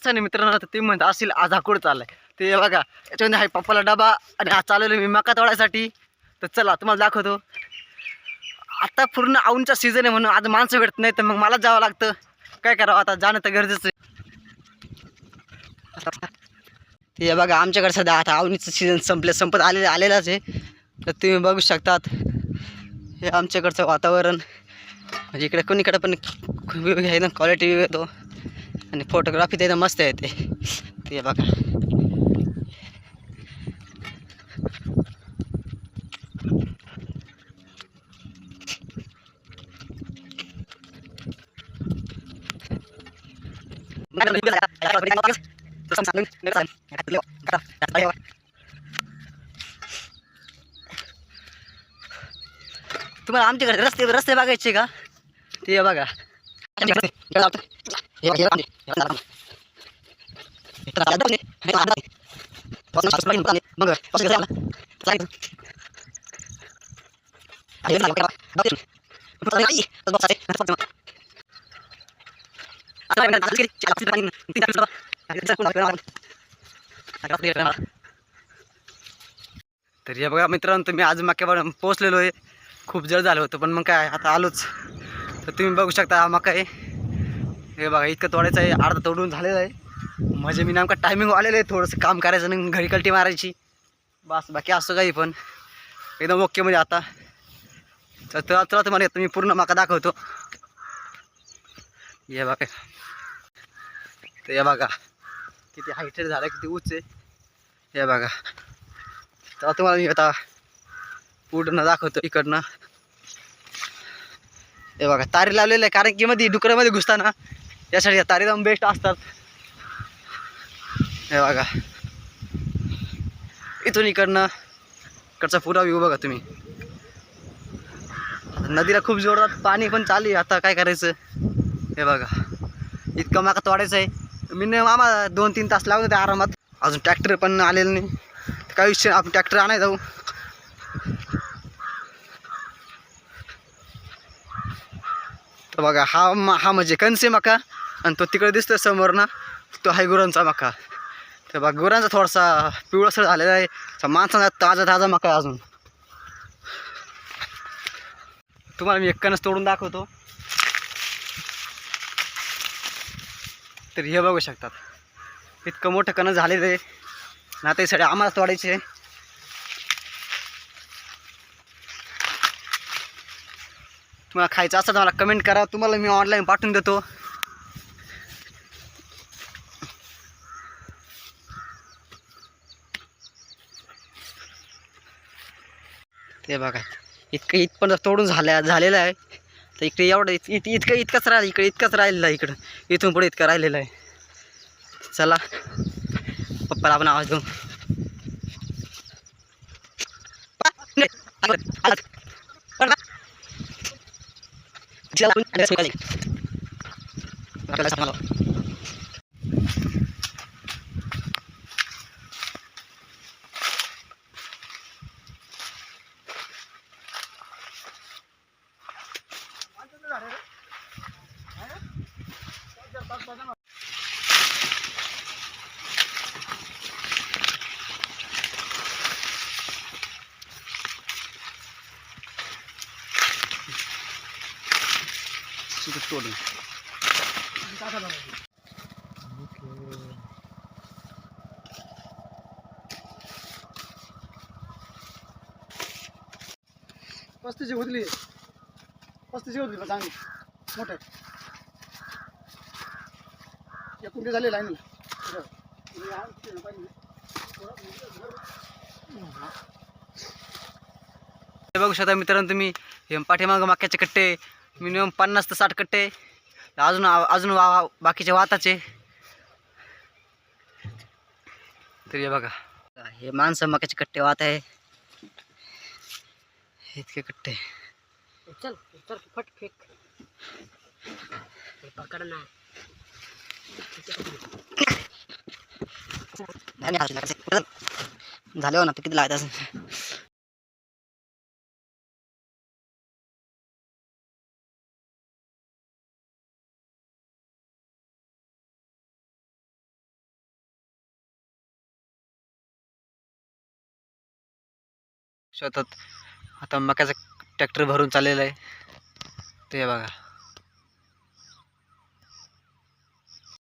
नाही मित्रांनो, तर ते म्हणत असतील आज हा कुठं चाललाय. ते बघा याच्यामध्ये आहे पप्पाला डबा आणि आज चालवलं मी मका तोडायसाठी. तर चला तुम्हाला दाखवतो. आता पूर्ण औंधचा सीझन आहे म्हणून आज माणसं भेटत नाही, तर मग मला जावं लागतं. काय करावं आता, जाणं तर गरजेचं आहे. ते बघा आमच्याकडे सध्या आता औंधीचं सीझन संपत आलेलाच आहे. तर तुम्ही बघू शकतात हे आमच्याकडचं वातावरण. म्हणजे इकडे कोणीकडे पण आहे ना, क्वालिटी येतो आणि फोटोग्राफी ते मस्त आहे. ते बघा तुम्हाला आमच्याकडे रस्ते रस्ते बघायचे का? ते बघा तर हे बघा मित्रांनो, तुम्ही आज मक्यावर पोहोचलेलो आहे. खूप जड झालं होतं पण मग काय आता आलोच. तर तुम्ही बघू शकता हा मका आहे. हे बघा इतकं तोडायचं आहे, अर्धा तोडून झालेलं आहे. म्हणजे मी नेमका टायमिंग आलेलं आहे, थोडंसं काम करायचं नाही घरी कल्टी मारायची बस, बाकी असं काही पण एकदम ओके. म्हणजे आता तर चला तुम्हाला मी पूर्ण मका दाखवतो. हे बघा तर हे बघा किती हायटेड झालं, किती उंच आहे. हे बघा तर तुम्हाला मी आता पूर्ण दाखवतो इकडनं. हे बघा तारी लावलेलं आहे, कारण की मध्ये डुकरामध्ये घुसताना यासाठी या तारी एकदम बेस्ट असतात. हे बघा इथून इकडनं इकडचा पुरा व्ह्यू बघा तुम्ही. नदीला खूप जोरात पाणी पण चालू आहे. आता काय करायचं, हे बघा इतकं मका तोडायचं आहे. मिनिमम आम्हाला 2-3 तास लागत होते आरामात. अजून ट्रॅक्टर पण आलेलं नाही, काही विषय आपण ट्रॅक्टर आणाय जाऊ. तर बघा हा म्हणजे कणसे मका, आणि तो तिकडे दिसतोय समोर ना, तो आहे गुरांचा मका. तर बघा गुरांचा थोडासा पिवळसर झालेला आहे, माणसाचा ताजा मका आहे. अजून तुम्हाला मी एक कणस तोडून दाखवतो. तर हे बघू शकतात इतकं मोठं कणस झालेलं आहे ना. ते सगळे आम्हाला तोडायचे. तुम्हाला खायचं असं तर मला कमेंट करा, तुम्हाला मी ऑनलाईन पाठवून देतो. ते बघा इथपर्यंत तोडून झालेलं आहे. तर इकडे एवढं इतकंच राहिलं, इतकंच राहिलेलं आहे. इकडं इथून पुढे इतकं राहिलेलं आहे. चला पप्पाला आपण आवाज देऊ. तोडून 35 होती 35 होती ना, चांगली मोठं या कुठे झालेलं आहे ना. बघू शकता मित्रांनो तुम्ही, हे पाठीमागं मक्याचे कट्टे मिनिमम 50 ते 60 कट्टे. अजून बाकीचे वाताचे. तर हे बघा हे माणसं मक्याचे कट्टे वात आहे. इतके कट्टे. चल चल फट फेक पकड ना. झाले हो ना, किती लागत शेतात आता मक्याचा ट्रॅक्टर भरून चाललेला आहे. ते बघा